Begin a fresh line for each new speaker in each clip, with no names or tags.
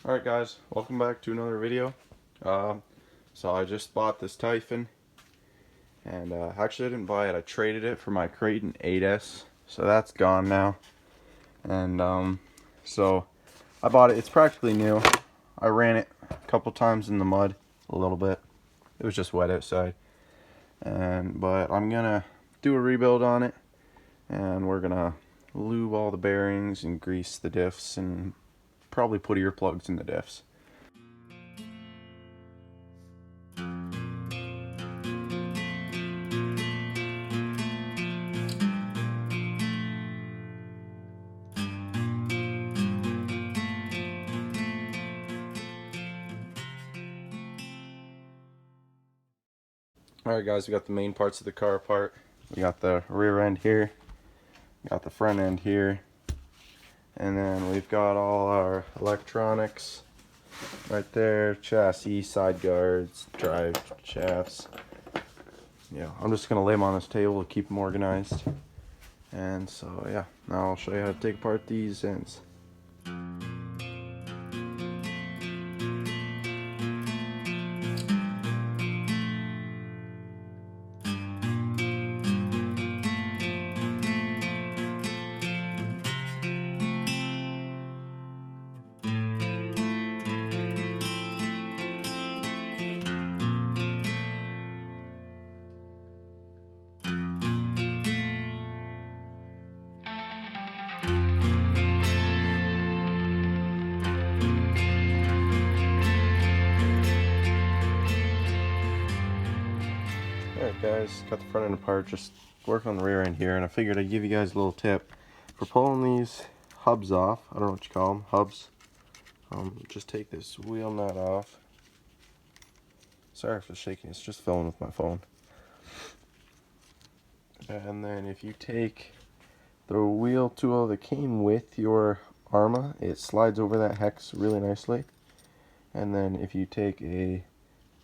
Alright guys, welcome back to another video. So I just bought this Typhon, and actually I didn't buy it, I traded it for my Creighton 8S, so that's gone now. And so I bought it, it's practically new. I ran it a couple times in the mud, a little bit. It was just wet outside. But I'm gonna do a rebuild on it, and we're gonna lube all the bearings and grease the diffs and probably put earplugs in the diffs. Alright guys, we got the main parts of the car apart. We got the rear end here, we got the front end here, and then we've got all our electronics right there, chassis, side guards, drive shafts. Yeah, I'm just going to lay them on this table to keep them organized. And so yeah, now I'll show you how to take apart these ends. Alright guys, got the front end apart, just working on the rear end here, and I figured I'd give you guys a little tip. For pulling these hubs off, I don't know what you call them, hubs, just take this wheel nut off. Sorry for shaking, it's just filming with my phone. And then if you take the wheel tool that came with your ARRMA, it slides over that hex really nicely. And then if you take a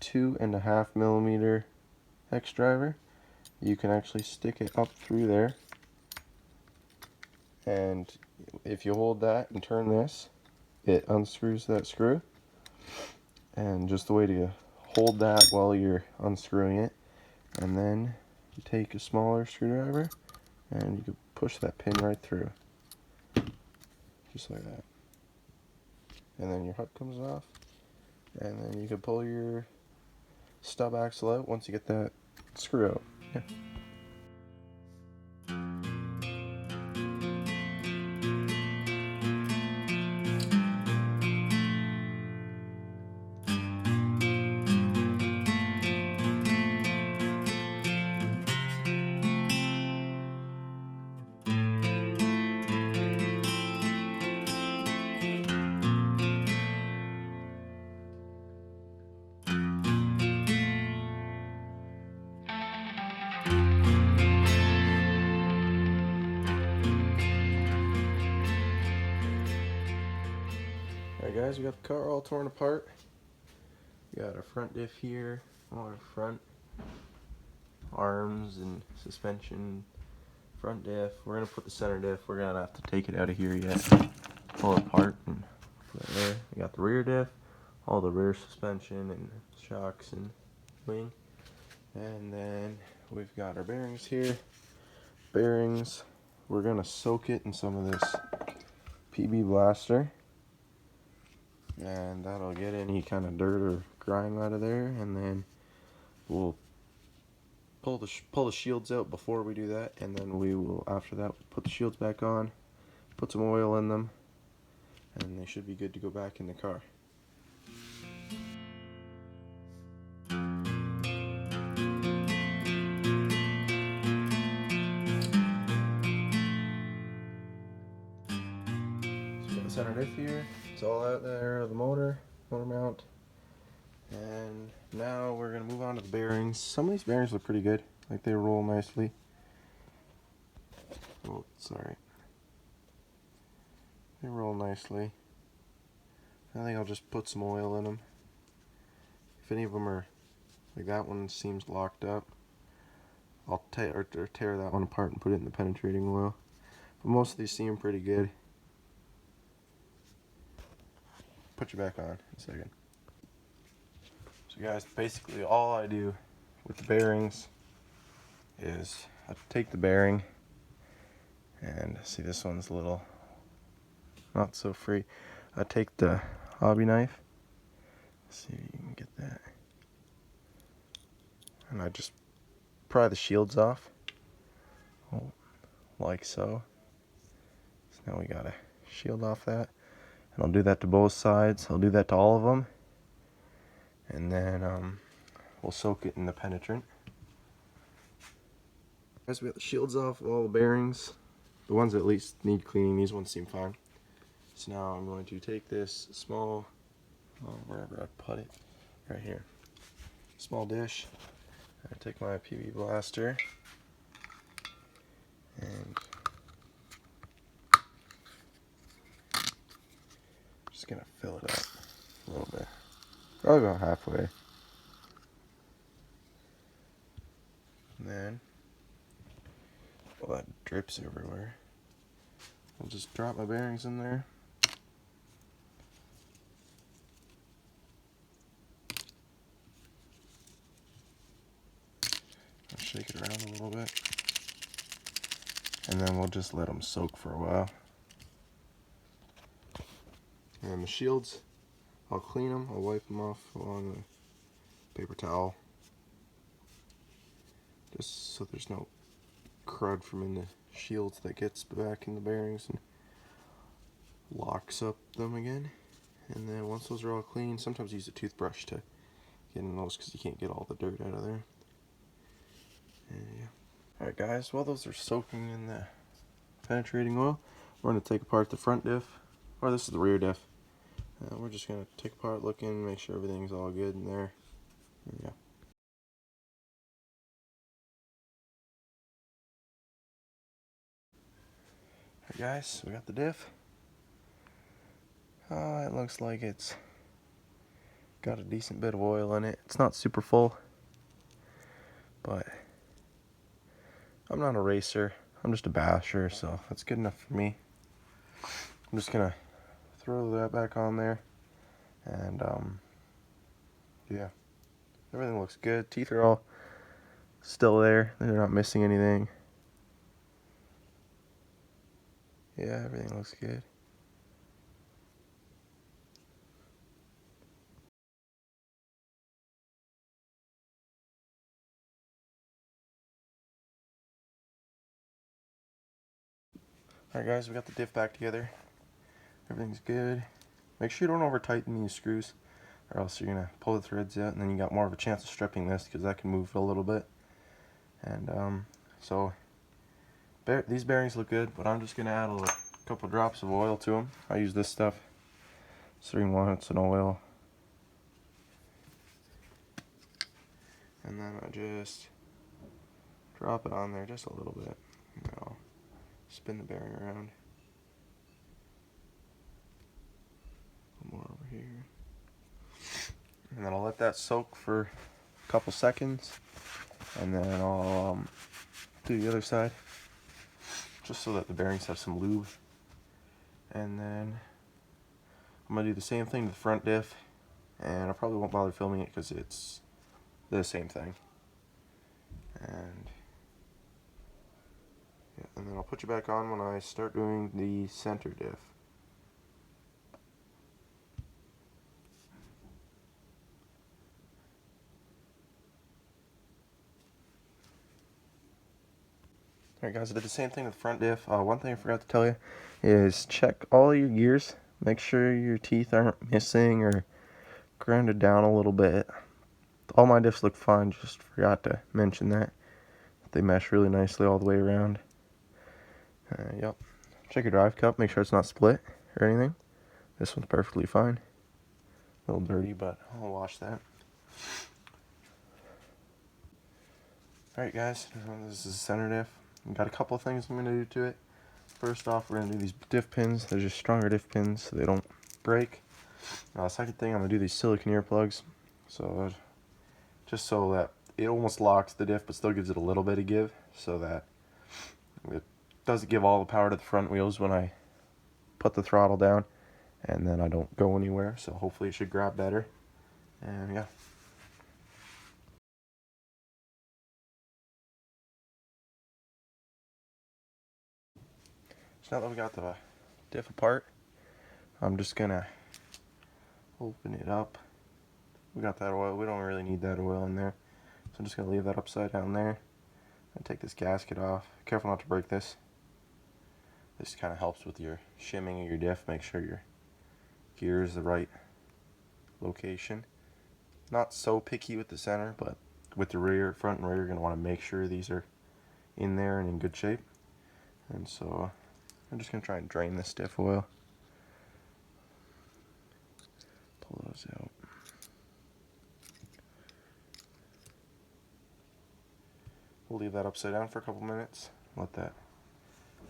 2.5mm hex driver, you can actually stick it up through there, and if you hold that and turn this, it unscrews that screw. And just the way to hold that while you're unscrewing it, and then you take a smaller screwdriver and you can push that pin right through, just like that, and then your hub comes off, and then you can pull your stub axle out once you get that screw out. Yeah. Alright guys, we got the car all torn apart. We got our front diff here, all our front arms and suspension, front diff. We're going to put the center diff, we're going to have to take it out of here yet, pull it apart and put it there. We got the rear diff, all the rear suspension and shocks and wing. And then we've got our bearings here. Bearings, we're going to soak it in some of this PB Blaster, and that'll get any kind of dirt or grime out of there. And then we'll pull the shields out before we do that, and then we will, after that, put the shields back on, put some oil in them, and they should be good to go back in the car. So we got the center diff here, it's all out there, the motor mount. And now we're going to move on to the bearings. Some of these bearings look pretty good, like they roll nicely. Oh, sorry. They roll nicely. I think I'll just put some oil in them. If any of them are, like that one seems locked up, I'll tear that one apart and put it in the penetrating oil. But most of these seem pretty good. put you back on in a second. So guys, basically all I do with the bearings is I take the bearing, and see this one's a little not so free. I take the hobby knife, see if you can get that, and I just pry the shields off, like so. So now we got a shield off that, and I'll do that to both sides. I'll do that to all of them, and then we'll soak it in the penetrant. Guys, we got the shields off of all the bearings, the ones that at least need cleaning. These ones seem fine. So now I'm going to take this small, wherever I put it, right here, small dish. I take my PB blaster and just gonna fill it up a little bit, probably about halfway. And then, well, that drips everywhere. I'll just drop my bearings in there. I'll shake it around a little bit. And then we'll just let them soak for a while. And then the shields, I'll clean them, I'll wipe them off along the paper towel. Just so there's no crud from in the shields that gets back in the bearings and locks up them again. And then once those are all clean, sometimes use a toothbrush to get in those because you can't get all the dirt out of there. And yeah. Alright guys, while those are soaking in the penetrating oil, we're going to take apart the front diff, or this is the rear diff. We're just going to take apart, look in, make sure everything's all good in there. Yeah. Alright guys, we got the diff. It looks like it's got a decent bit of oil in it. It's not super full, but I'm not a racer. I'm just a basher, so that's good enough for me. I'm just gonna throw that back on there, and yeah, everything looks good. Teeth are all still there. They're not missing anything. Yeah, everything looks good. Alright guys, we got the diff back together. Everything's good. Make sure you don't over tighten these screws, or else you're gonna pull the threads out, and then you got more of a chance of stripping this because that can move a little bit. And so these bearings look good, but I'm just gonna add a couple drops of oil to them. I use this stuff, 3-in-1. It's an oil, and then I just drop it on there just a little bit. I'll spin the bearing around. More over here, and then I'll let that soak for a couple seconds, and then I'll do the other side just so that the bearings have some lube. And then I'm gonna do the same thing to the front diff, and I probably won't bother filming it because it's the same thing. And yeah, and then I'll put you back on when I start doing the center diff. Alright guys, I did the same thing with the front diff. One thing I forgot to tell you is check all your gears. Make sure your teeth aren't missing or grounded down a little bit. All my diffs look fine, just forgot to mention that. They mesh really nicely all the way around. Yep. Check your drive cup, make sure it's not split or anything. This one's perfectly fine. A little dirty, but I'll wash that. Alright guys, this is the center diff. I've got a couple of things I'm going to do to it. First off, we're going to do these diff pins. They're just stronger diff pins so they don't break. Second thing, I'm going to do these silicone earplugs. So, just so that it almost locks the diff but still gives it a little bit of give, so that it doesn't give all the power to the front wheels when I put the throttle down. and then I don't go anywhere, so hopefully it should grab better. And yeah. So now that we got the diff apart, I'm just gonna open it up. We got that oil, we don't really need that oil in there, so I'm just gonna leave that upside down there and take this gasket off. Careful not to break this. This kind of helps with your shimming of your diff. Make sure your gear is the right location. Not so picky with the center, but with the rear, front and rear, you're going to want to make sure these are in there and in good shape. And so I'm just going to try and drain this diff oil. Pull those out. We'll leave that upside down for a couple minutes. Let that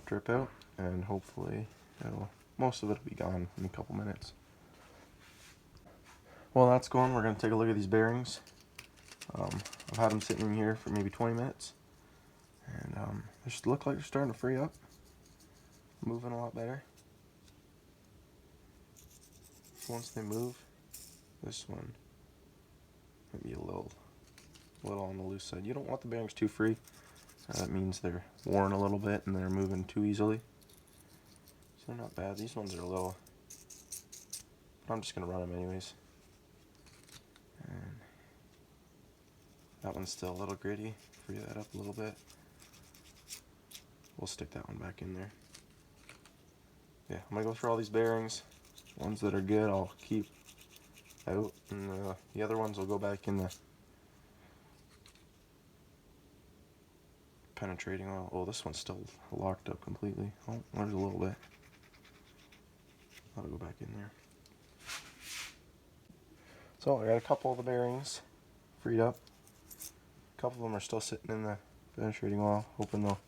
drip out, and hopefully most of it will be gone in a couple minutes. While that's going, we're going to take a look at these bearings. I've had them sitting in here for maybe 20 minutes, and they just look like they're starting to free up, moving a lot better. Once they move, this one might be a little on the loose side. You don't want the bearings too free. That means they're worn a little bit and they're moving too easily. So they're not bad. These ones are a little, but I'm just going to run them anyways. And that one's still a little gritty. Free that up a little bit. We'll stick that one back in there. Yeah, I'm going to go through all these bearings. Ones that are good I'll keep out, and the other ones will go back in the penetrating oil. Oh, this one's still locked up completely. Oh, there's a little bit. That'll go back in there. So I got a couple of the bearings freed up. A couple of them are still sitting in the penetrating oil, hoping they'll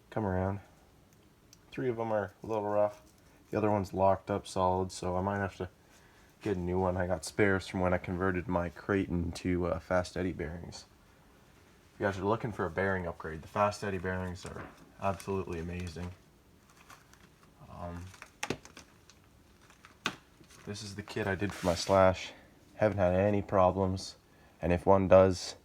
come around. 3 of them are a little rough. The other one's locked up solid, so I might have to get a new one. I got spares from when I converted my Creighton to fast eddy bearings. If you guys are looking for a bearing upgrade, the fast eddy bearings are absolutely amazing. This is the kit I did for my Slash. Haven't had any problems, and if one does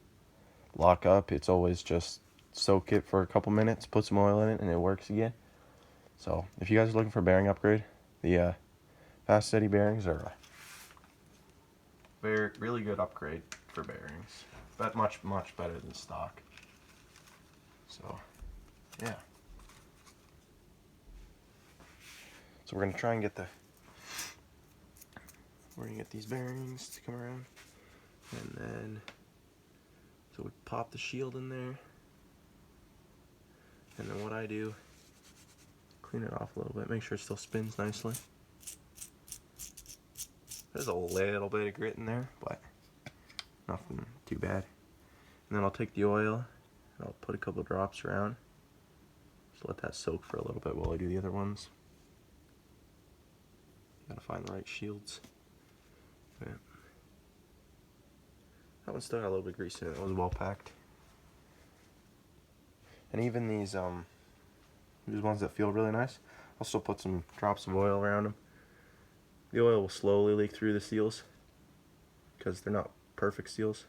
lock up, it's always just soak it for a couple minutes, put some oil in it, and it works again. So if you guys are looking for a bearing upgrade, the fast eddy bearings are a really good upgrade for bearings, but much better than stock. So yeah, so we're gonna try and get these bearings to come around, and then so we pop the shield in there, and then what I do, clean it off a little bit, make sure it still spins nicely. There's a little bit of grit in there, but nothing too bad. And then I'll take the oil and I'll put a couple drops around. Just let that soak for a little bit while I do the other ones. Gotta find the right shields. Yeah. That one still got a little bit of grease in it. It was well packed. And even these ones that feel really nice, I'll still put some drops of oil around them. The oil will slowly leak through the seals because they're not perfect seals.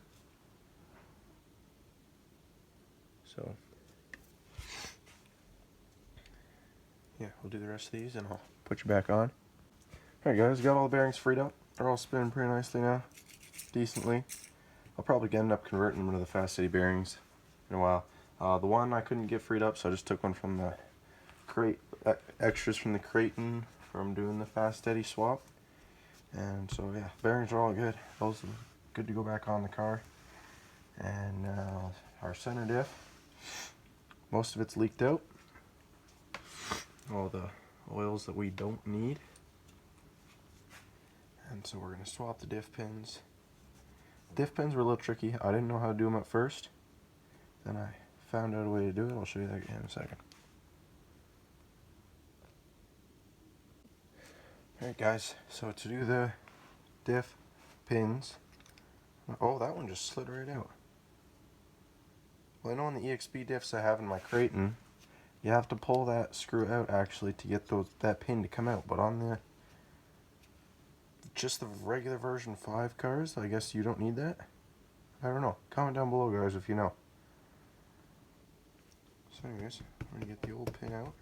So yeah, we'll do the rest of these and I'll put you back on. Alright guys, got all the bearings freed up. They're all spinning pretty nicely now, decently. I'll probably end up converting them into the fast eddy bearings in a while. The one I couldn't get freed up, so I just took one from the extras from the Creighton from doing the fast eddy swap. And so yeah, bearings are all good. Those are good to go back on the car. And our center diff, most of it's leaked out. All the oils that we don't need. And so we're going to swap the diff pins. Diff pins were a little tricky. I didn't know how to do them at first. Then I found out a way to do it. I'll show you that again in a second. Alright guys, so to do the diff pins, oh, that one just slid right out. Well, I know on the EXP diffs I have in my Creighton, you have to pull that screw out actually to get that pin to come out, but on just the regular version 5 cars. I guess you don't need that. I don't know. Comment down below, guys, if you know. So anyways, we're going to get the old pin out.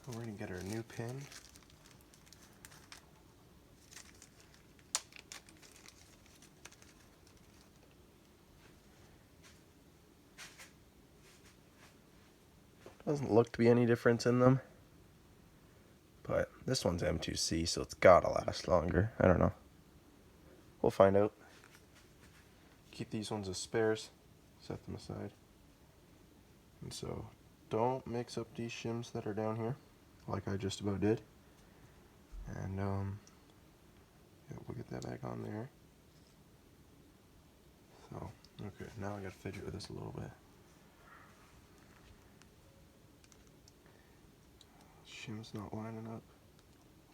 We're going to get our new pin. Doesn't look to be any difference in them. But this one's M2C, so it's gotta last longer. I don't know. We'll find out. Keep these ones as spares. Set them aside. And so, don't mix up these shims that are down here, like I just about did. And yeah, we'll get that back on there. So, okay, now I gotta fidget with this a little bit. Shim's not lining up.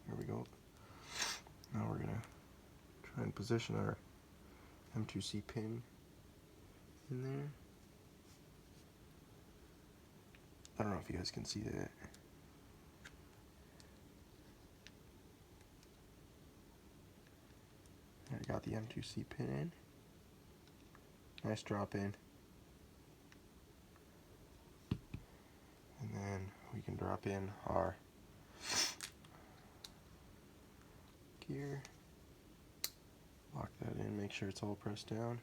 There we go. Now we're gonna try and position our M2C pin in there. I don't know if you guys can see that. I got the M2C pin in. Nice drop in. And then we can drop in our gear. Lock that in, make sure it's all pressed down.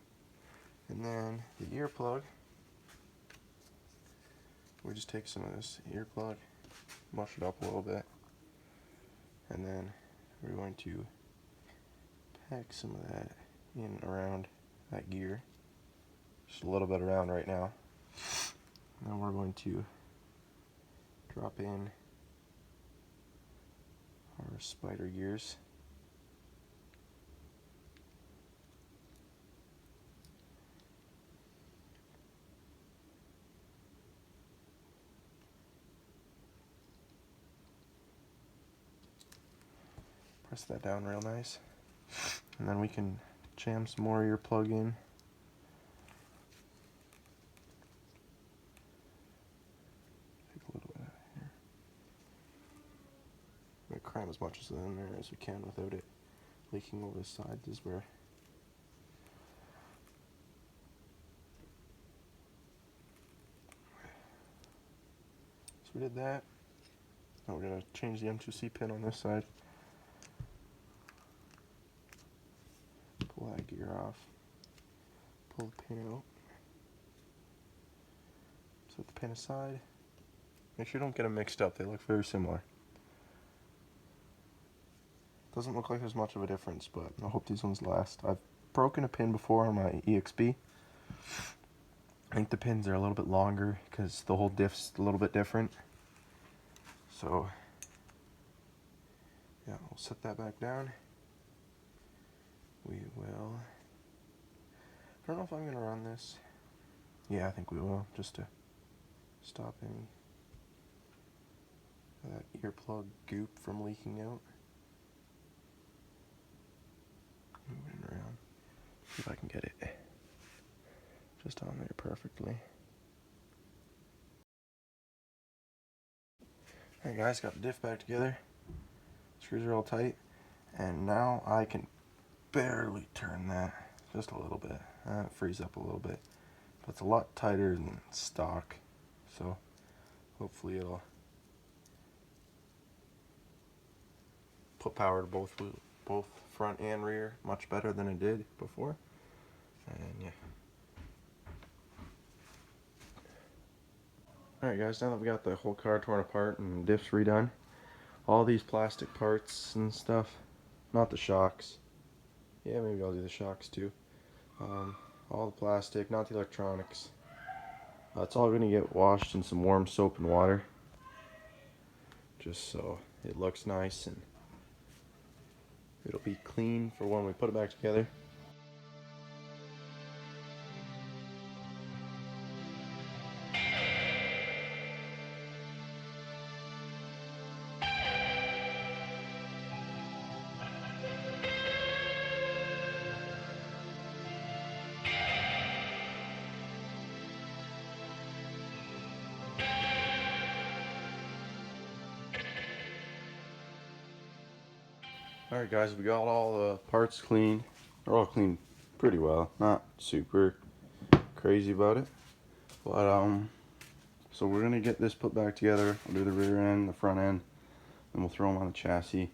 And then the ear plug. We just take some of this ear plug, mush it up a little bit, and then we're going to pack some of that in around that gear. Just a little bit around right now. Now we're going to drop in our spider gears. Press that down real nice. And then we can jam some more ear plug in. Take a little bit out of here. We're gonna cram as much as in there as we can without it leaking over the sides is where. So we did that. Now we're gonna change the M2C pin on this side. Pull that gear off. Pull the pin out. Set the pin aside. Make sure you don't get them mixed up. They look very similar. Doesn't look like there's much of a difference, but I hope these ones last. I've broken a pin before on my EXP. I think the pins are a little bit longer because the whole diff's a little bit different. So, yeah, we'll set that back down. We will. I don't know if I'm going to run this. Yeah, I think we will, just to stop any of that earplug goop from leaking out. Moving around. See if I can get it just on there perfectly. Alright guys, got the diff back together. Screws are all tight. And now I can barely turn that, just a little bit. It frees up a little bit, but it's a lot tighter than stock, so hopefully it'll put power to both front and rear much better than it did before. And yeah. Alright guys, now that we got the whole car torn apart and diffs redone, all these plastic parts and stuff, not the shocks. Yeah, maybe I'll do the shocks too. All the plastic, not the electronics. It's all going to get washed in some warm soap and water. Just so it looks nice and it'll be clean for when we put it back together. Alright guys, we got all the parts cleaned. They're all cleaned pretty well. Not super crazy about it. But so we're gonna get this put back together. We'll do the rear end, the front end, and we'll throw them on the chassis.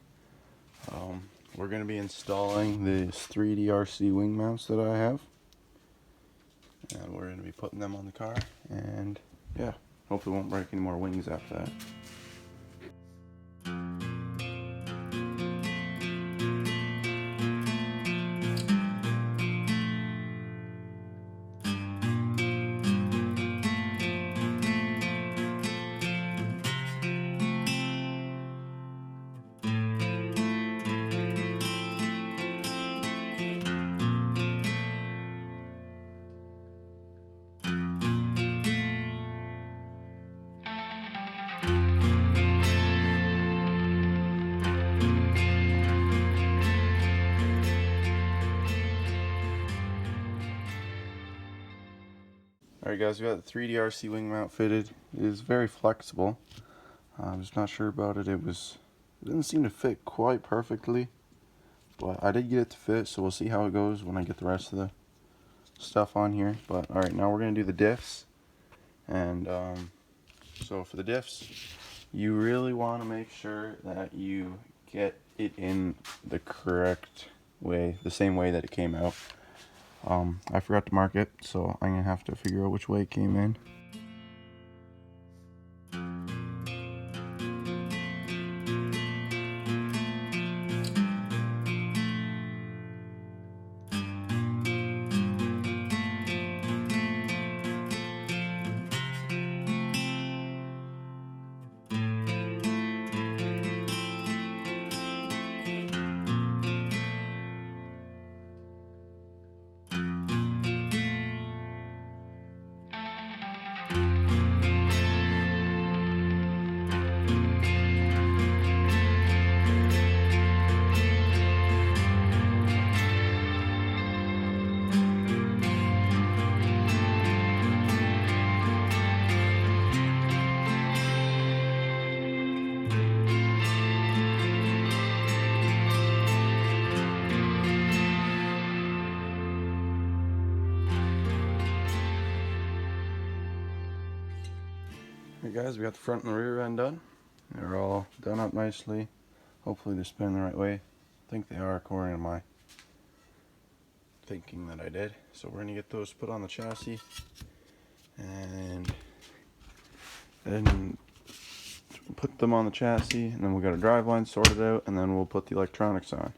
We're gonna be installing these 3D RC wing mounts that I have. And we're gonna be putting them on the car, and yeah, hopefully won't break any more wings after that. Alright guys, we got the 3D RC wing mount fitted. It is very flexible. I'm just not sure about it. It didn't seem to fit quite perfectly, but I did get it to fit, so we'll see how it goes when I get the rest of the stuff on here. But alright, now we're going to do the diffs. And so for the diffs, you really want to make sure that you get it in the correct way, the same way that it came out. I forgot to mark it, so I'm gonna have to figure out which way it came in. Hey guys, we got the front and the rear end done. They're all done up nicely. Hopefully they're spinning the right way. I think they are, according to my thinking that I did. So we're gonna get those put on the chassis, and then put them on the chassis, and then we'll get our drive line sorted out, and then we'll put the electronics on.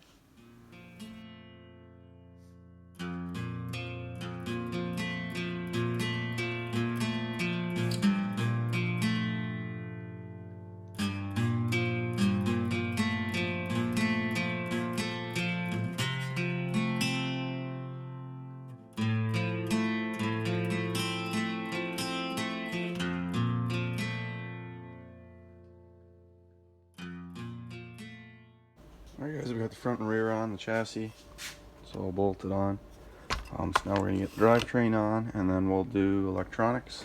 Alright guys, we got the front and rear on the chassis. It's all bolted on. So now we're going to get the drivetrain on, and then we'll do electronics.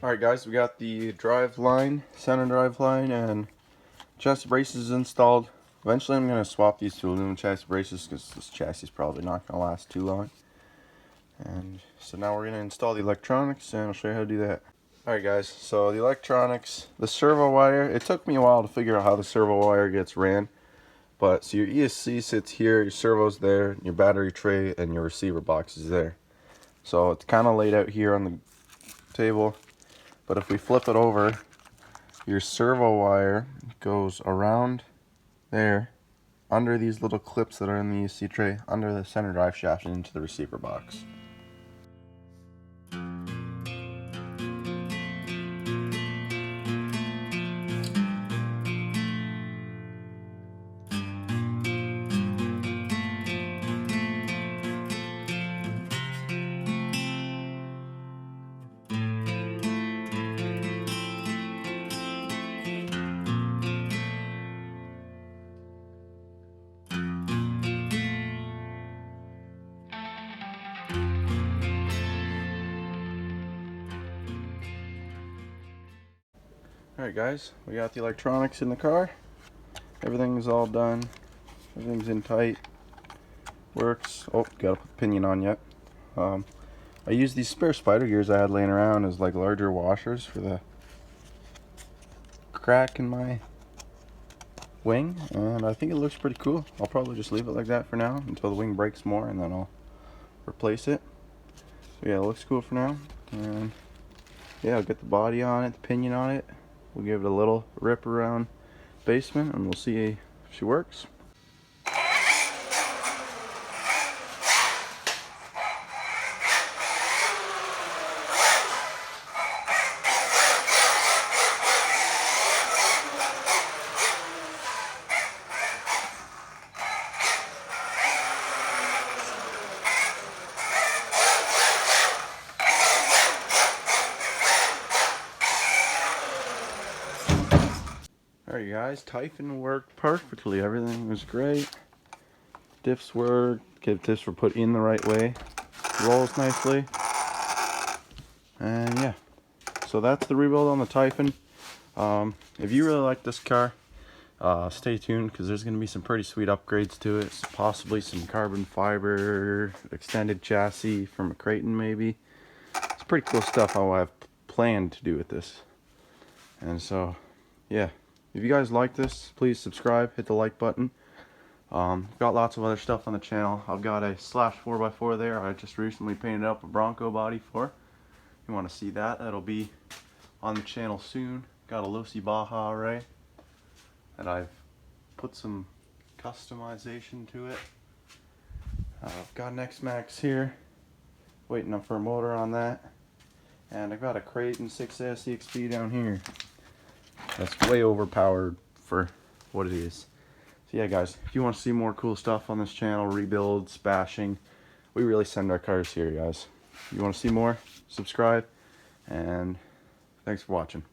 Alright guys, we got the drive line, center drive line, and chassis braces installed. Eventually I'm going to swap these to aluminum chassis braces because this chassis is probably not going to last too long. And so now we're going to install the electronics, and I'll show you how to do that. Alright guys, so the electronics, the servo wire, it took me a while to figure out how the servo wire gets ran. But so your ESC sits here, your servo's there, your battery tray, and your receiver box is there. So it's kind of laid out here on the table. But if we flip it over, your servo wire goes around there, under these little clips that are in the ESC tray, under the center drive shaft and into the receiver box. Alright guys, we got the electronics in the car. Everything's all done. Everything's in tight. Works. Oh, gotta put the pinion on yet. I used these spare spider gears I had laying around as like larger washers for the crack in my wing, and I think it looks pretty cool. I'll probably just leave it like that for now until the wing breaks more, and then I'll replace it. So yeah, it looks cool for now. And yeah, I'll get the body on it, the pinion on it. We'll give it a little rip around basement, and we'll see if she works. Alright guys, Typhon worked perfectly. Everything was great. Diffs worked. Diffs were put in the right way. Rolls nicely. And yeah. So that's the rebuild on the Typhon. If you really like this car, stay tuned because there's going to be some pretty sweet upgrades to it. Possibly some carbon fiber, extended chassis from a Creighton maybe. It's pretty cool stuff how I've planned to do with this. And so, yeah. If you guys like this, please subscribe, hit the like button. Got lots of other stuff on the channel. I've got a slash 4x4 there. I just recently painted up a Bronco body for. If you want to see that, that'll be on the channel soon. Got a Losi Baja array that I've put some customization to it. I've got an X-Max here, waiting up for a motor on that. And I've got a Creighton 6S EXP down here. That's way overpowered for what it is. So yeah guys, if you want to see more cool stuff on this channel, rebuilds, bashing, we really send our cars here guys. If you want to see more, subscribe, and thanks for watching.